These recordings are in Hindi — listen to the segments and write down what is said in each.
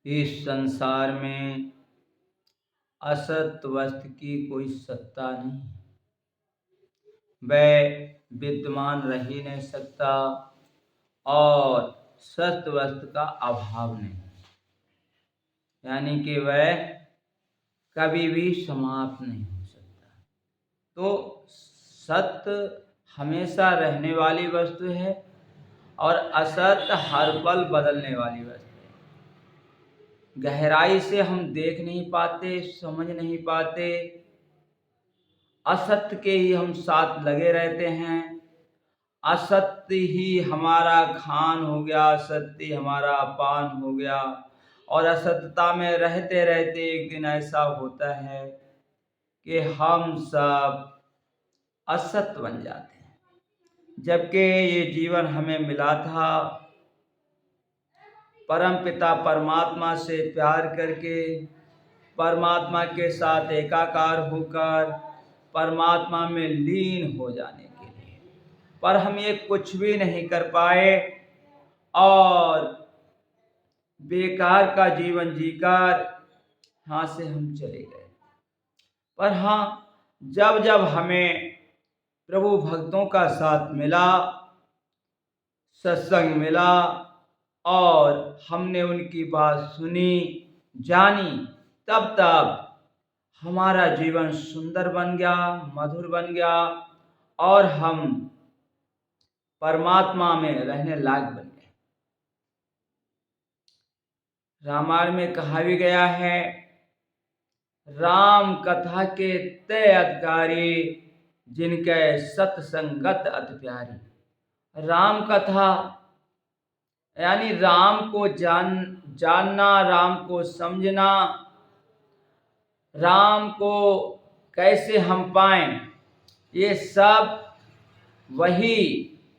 इस संसार में असत वस्तु की कोई सत्ता नहीं, वह विद्यमान रह ही नहीं सकता और सत्य वस्तु का अभाव नहीं, यानी कि वह कभी भी समाप्त नहीं हो सकता। तो सत्य हमेशा रहने वाली वस्तु है और असत हर पल बदलने वाली वस्तु है। गहराई से हम देख नहीं पाते, समझ नहीं पाते, असत्य के ही हम साथ लगे रहते हैं। असत्य ही हमारा खान हो गया, असत्य हमारा पान हो गया और असत्यता में रहते रहते एक दिन ऐसा होता है कि हम सब असत्य बन जाते हैं। जबकि ये जीवन हमें मिला था परमपिता परमात्मा से प्यार करके, परमात्मा के साथ एकाकार होकर, परमात्मा में लीन हो जाने के लिए, पर हम ये कुछ भी नहीं कर पाए और बेकार का जीवन जीकर यहाँ से हम चले गए। पर हाँ, जब जब हमें प्रभु भक्तों का साथ मिला, सत्संग मिला और हमने उनकी बात सुनी, जानी, तब तब हमारा जीवन सुंदर बन गया, मधुर बन गया और हम परमात्मा में रहने लायक बन गए। रामायण में कहा भी गया है, राम कथा के तय अधिकारी, जिनके सत्संगत अति प्यारी। राम कथा यानी राम को जानना, राम को समझना, राम को कैसे हम पाएं, ये सब वही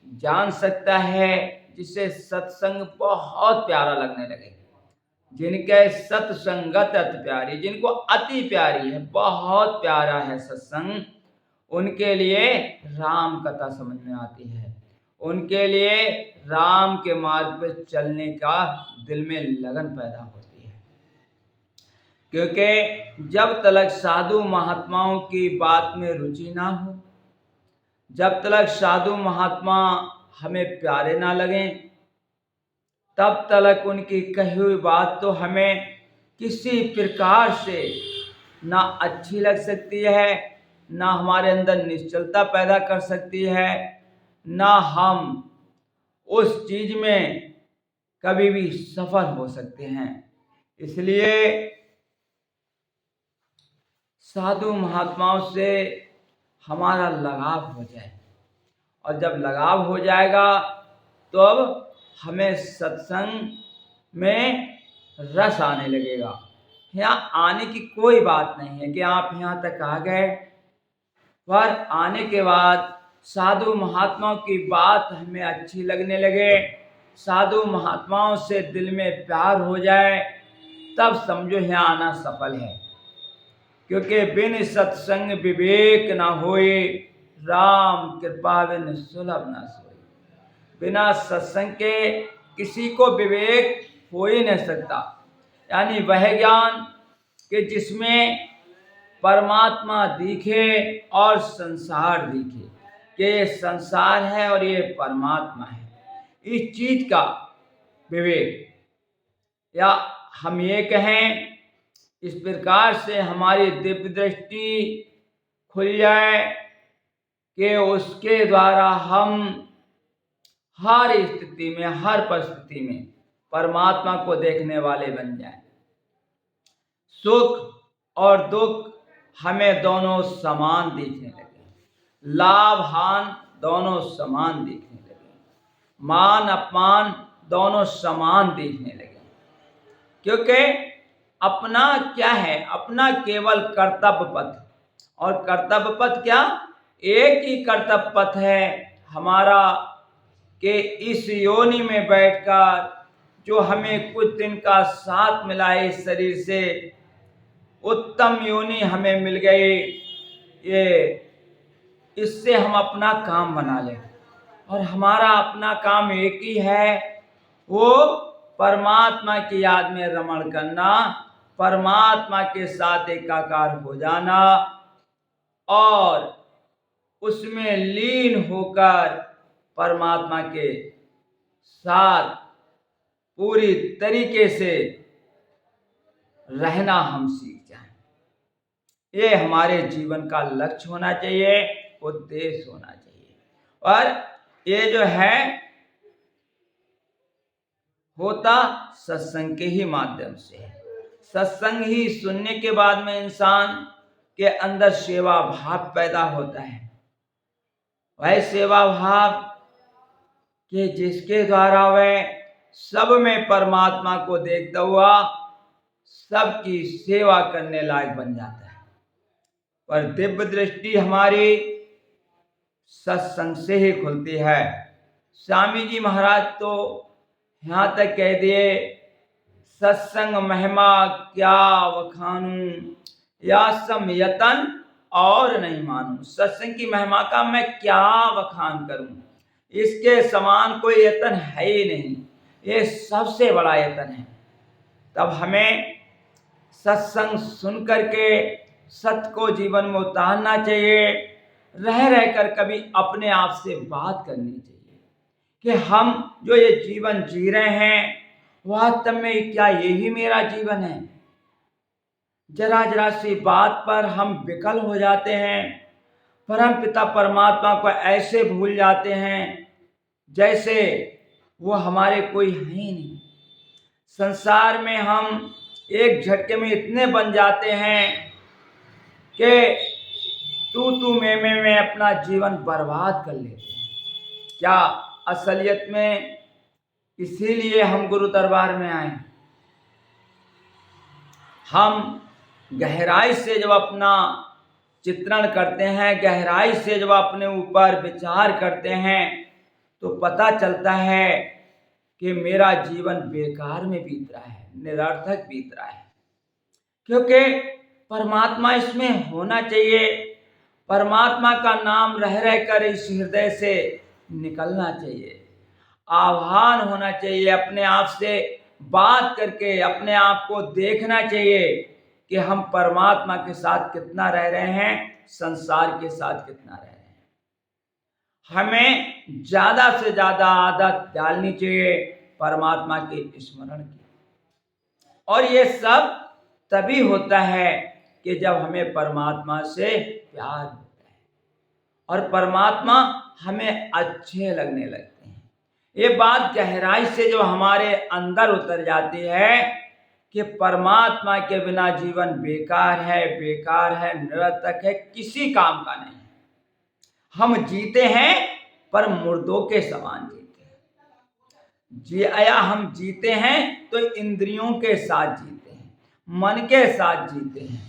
जान सकता है जिसे सत्संग बहुत प्यारा लगने लगे, जिनके सत्संगत अति प्यारी, जिनको अति प्यारी है, बहुत प्यारा है सत्संग, उनके लिए राम कथा समझ में आती है, उनके लिए राम के मार्ग पर चलने का दिल में लगन पैदा होती है। क्योंकि जब तक साधु महात्माओं की बात में रुचि ना हो, जब तक साधु महात्मा हमें प्यारे ना लगें, तब तक उनकी कही हुई बात तो हमें किसी प्रकार से ना अच्छी लग सकती है, ना हमारे अंदर निश्चलता पैदा कर सकती है, ना हम उस चीज में कभी भी सफल हो सकते हैं। इसलिए साधु महात्माओं से हमारा लगाव हो जाए, और जब लगाव हो जाएगा तो अब हमें सत्संग में रस आने लगेगा। यहाँ आने की कोई बात नहीं है कि आप यहाँ तक आ गए, पर आने के बाद साधु महात्माओं की बात हमें अच्छी लगने लगे, साधु महात्माओं से दिल में प्यार हो जाए, तब समझो यहाँ आना सफल है। क्योंकि बिन सत्संग विवेक ना होए, राम कृपा बिन सुलभ ना सोए। बिना सत्संग के किसी को विवेक हो ही नहीं सकता, यानी वह ज्ञान कि जिसमें परमात्मा दिखे और संसार दिखे, कि ये संसार है और ये परमात्मा है, इस चीज का विवेक, या हम ये कहें इस प्रकार से हमारी दिव्य दृष्टि खुल जाए कि उसके द्वारा हम हर स्थिति में, हर परिस्थिति में परमात्मा को देखने वाले बन जाएं। सुख और दुख हमें दोनों समान दिखने लगे, लाभ हानि दोनों समान दिखने लगे, मान अपमान दोनों समान दिखने लगे। क्योंकि अपना क्या है, अपना केवल कर्तव्य पथ, और कर्तव्य पथ क्या, एक ही कर्तव्य पथ है हमारा, कि इस योनि में बैठकर जो हमें कुछ दिन का साथ मिला है इस शरीर से, उत्तम योनि हमें मिल गई, ये इससे हम अपना काम बना लें। और हमारा अपना काम एक ही है, वो परमात्मा की याद में रमण करना, परमात्मा के साथ एकाकार हो जाना और उसमें लीन होकर परमात्मा के साथ पूरी तरीके से रहना हम सीख जाएं। ये हमारे जीवन का लक्ष्य होना चाहिए, उद्देश्य होना चाहिए। और ये जो है होता सत्संग के ही माध्यम से है। सत्संग ही सुनने के बाद में इंसान के अंदर सेवा भाव पैदा होता है। वह सेवा भाव कि जिसके द्वारा वह सब में परमात्मा को देखता हुआ सबकी सेवा करने लायक बन जाता है। पर दिव्य दृष्टि हमारी सत्संग से ही खुलती है। स्वामी जी महाराज तो यहाँ तक कह दिए, सत्संग महिमा क्या वखानू, या सम यतन और नहीं मानू। सत्संग की महिमा का मैं क्या वखान करूं, इसके समान कोई यतन है ही नहीं, ये सबसे बड़ा यतन है। तब हमें सत्संग सुन करके सत्य को जीवन में उतारना चाहिए। रह रहकर कभी अपने आप से बात करनी चाहिए कि हम जो ये जीवन जी रहे हैं वास्तव में क्या यही मेरा जीवन है। जरा जरा सी बात पर हम विकल हो जाते हैं, परम पिता परमात्मा को ऐसे भूल जाते हैं जैसे वो हमारे कोई है ही नहीं। संसार में हम एक झटके में इतने बन जाते हैं कि तू मैं अपना जीवन बर्बाद कर लेते हैं। क्या असलियत में इसीलिए हम गुरु दरबार में आए। हम गहराई से जब अपना चित्रण करते हैं, गहराई से जब अपने ऊपर विचार करते हैं तो पता चलता है कि मेरा जीवन बेकार में बीत रहा है, निरर्थक बीत रहा है। क्योंकि परमात्मा इसमें होना चाहिए, परमात्मा का नाम रह रहकर इस हृदय से निकलना चाहिए, आह्वान होना चाहिए। अपने आप से बात करके अपने आप को देखना चाहिए कि हम परमात्मा के साथ कितना रह रहे हैं, संसार के साथ कितना रह रहे हैं। हमें ज्यादा से ज्यादा आदत डालनी चाहिए परमात्मा के स्मरण की। और ये सब तभी होता है कि जब हमें परमात्मा से प्यार होता है और परमात्मा हमें अच्छे लगने लगते हैं। ये बात गहराई से जो हमारे अंदर उतर जाती है कि परमात्मा के बिना जीवन बेकार है, बेकार है, निरर्थक है, किसी काम का नहीं है। हम जीते हैं पर मुर्दों के समान जीते हैं। हम जीते हैं तो इंद्रियों के साथ जीते हैं, मन के साथ जीते हैं,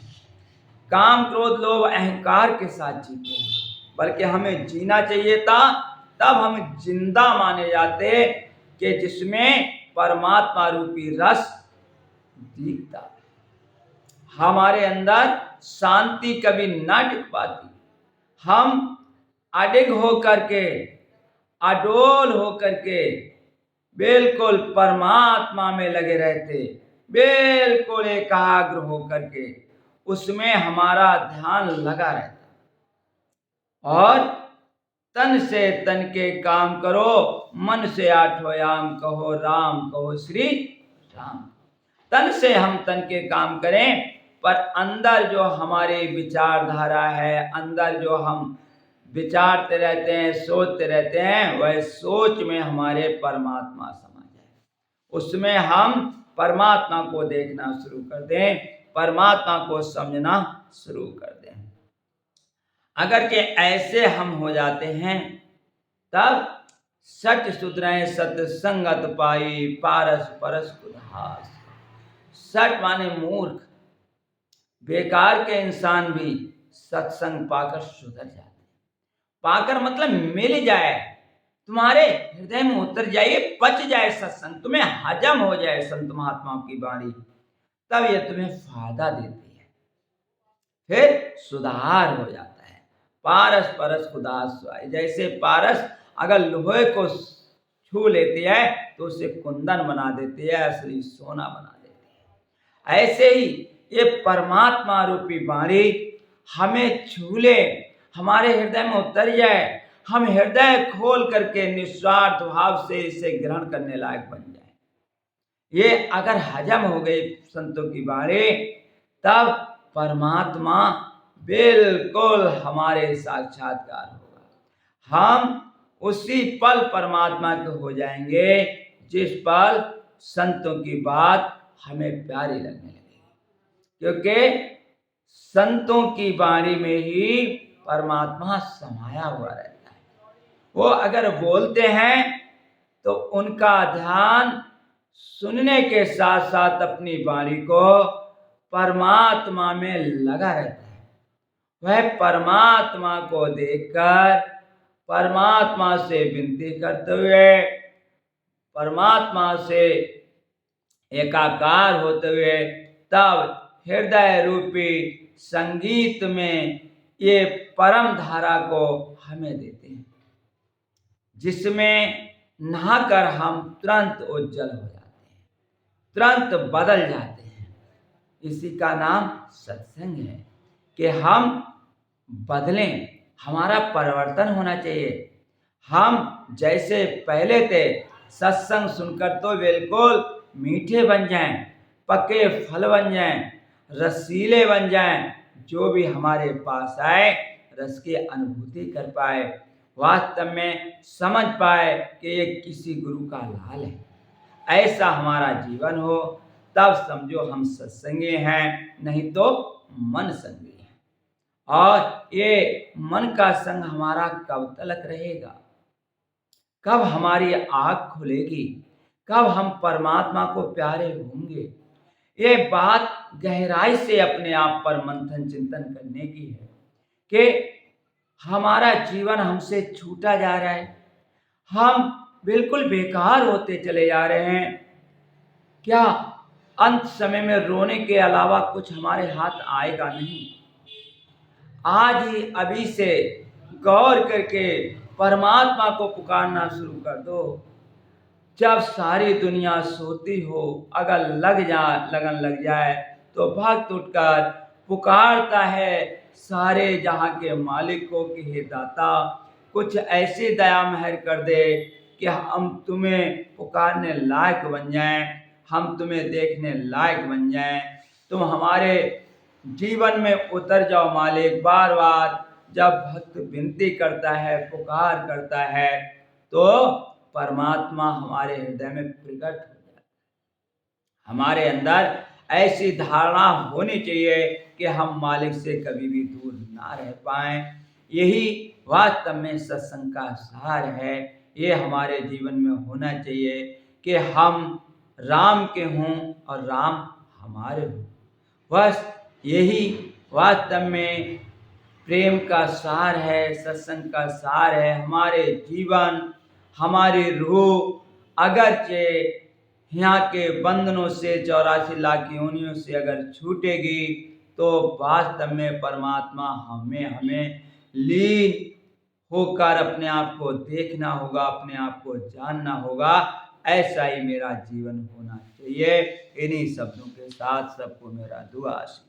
काम क्रोध लोभ अहंकार के साथ जीते हैं। बल्कि हमें जीना चाहिए था, तब हम जिंदा माने जाते कि जिसमें परमात्मा रूपी रस दिखता। हमारे अंदर शांति कभी न टिक पाती। हम अडिग होकर के, अडोल होकर के बिल्कुल परमात्मा में लगे रहते, बिल्कुल एकाग्र होकर के उसमें हमारा ध्यान लगा रहता। और तन से तन के काम करो, मन से आठो याम कहो राम कहो श्री राम। तन से हम तन के काम करें, पर अंदर जो हमारी विचारधारा है, अंदर जो हम विचारते रहते हैं, सोचते रहते हैं, वह सोच में हमारे परमात्मा समा जाए। उसमें हम परमात्मा को देखना शुरू कर दें, परमात्मा को समझना शुरू कर दें। अगर के ऐसे हम हो जाते हैं तब सच सुधरे सत्संगत पाई पारस परस उदास। सच माने मूर्ख, बेकार के इंसान भी सत्संग पाकर सुधर जाते। पाकर मतलब मिल जाए, तुम्हारे हृदय में उतर जाए, पच जाए सत्संग, तुम्हें हजम हो जाए संत महात्माओं की वाणी, तब ये तुम्हें फायदा देती है, फिर सुधार हो जाता है। पारस परस उदास। जैसे पारस अगर लोहे को छू लेती है तो उसे कुंदन बना देती है, असली सोना बना देती है। ऐसे ही ये परमात्मा रूपी वाणी हमें छू ले, हमारे हृदय में उतर जाए, हम हृदय खोल करके निस्वार्थ भाव से इसे ग्रहण करने लायक बन जाए। ये अगर हजम हो गई संतों की वाणी, तब परमात्मा बिल्कुल हमारे साक्षात्कार होगा। हम उसी पल परमात्मा के हो जाएंगे जिस पल संतों की बात हमें प्यारी लगने लगेगी, क्योंकि संतों की वाणी में ही परमात्मा समाया हुआ रहता है। वो अगर बोलते हैं तो उनका ध्यान सुनने के साथ साथ अपनी वाणी को परमात्मा में लगा रहता है। वह परमात्मा को देखकर, परमात्मा से विनती करते हुए, परमात्मा से एकाकार होते हुए तब हृदय रूपी संगीत में ये परम धारा को हमें देते हैं, जिसमें नहाकर हम तुरंत उज्जवल हो जाते हैं, तुरंत बदल जाते हैं। इसी का नाम सत्संग है कि हम बदलें, हमारा परिवर्तन होना चाहिए। हम जैसे पहले थे सत्संग सुनकर तो बिल्कुल मीठे बन जाएं, पके फल बन जाएं, रसीले बन जाएं, जो भी हमारे पास आए रस की अनुभूति कर पाए, वास्तव में समझ पाए कि ये किसी गुरु का लाल है, ऐसा हमारा जीवन हो, तब समझो हम सत्संगी हैं, नहीं तो मन संगी है। और ये मन का संग हमारा कब तक रहेगा? कब हमारी आँख खुलेगी? कब हम परमात्मा को प्यारे होंगे? ये बात गहराई से अपने आप पर मंथन चिंतन करने की है कि हमारा जीवन हमसे छूटा जा रहा है, हम बिल्कुल बेकार होते चले जा रहे हैं। क्या अंत समय में रोने के अलावा कुछ हमारे हाथ आएगा नहीं? आज ही अभी से गौर करके परमात्मा को पुकारना शुरू कर दो। जब सारी दुनिया सोती हो, अगर लगन लग जाए तो भक्त उठकर पुकारता है सारे जहां के मालिक को कि हे दाता, कुछ ऐसी दया मेहर कर दे कि हम तुम्हें पुकारने लायक बन जाएं, हम तुम्हें देखने लायक बन जाएं, तुम हमारे जीवन में उतर जाओ मालिक। बार बार जब भक्त विनती करता है, पुकार करता है, तो परमात्मा हमारे हृदय में प्रकट हो जाता है। हमारे अंदर ऐसी धारणा होनी चाहिए कि हम मालिक से कभी भी दूर ना रह पाएं। यही वास्तव में सत्संग का सार है। ये हमारे जीवन में होना चाहिए कि हम राम के हों और राम हमारे हों। बस यही वास्तव में प्रेम का सार है, सत्संग का सार है। हमारे जीवन, हमारी रूह अगरचे यहाँ के बंधनों से 84 लाख योनियों से अगर छूटेगी, तो वास्तव में परमात्मा हमें लीन होकर अपने आप को देखना होगा, अपने आप को जानना होगा। ऐसा ही मेरा जीवन होना चाहिए। इन्हीं शब्दों के साथ सबको मेरा दुआ आशीर्वाद।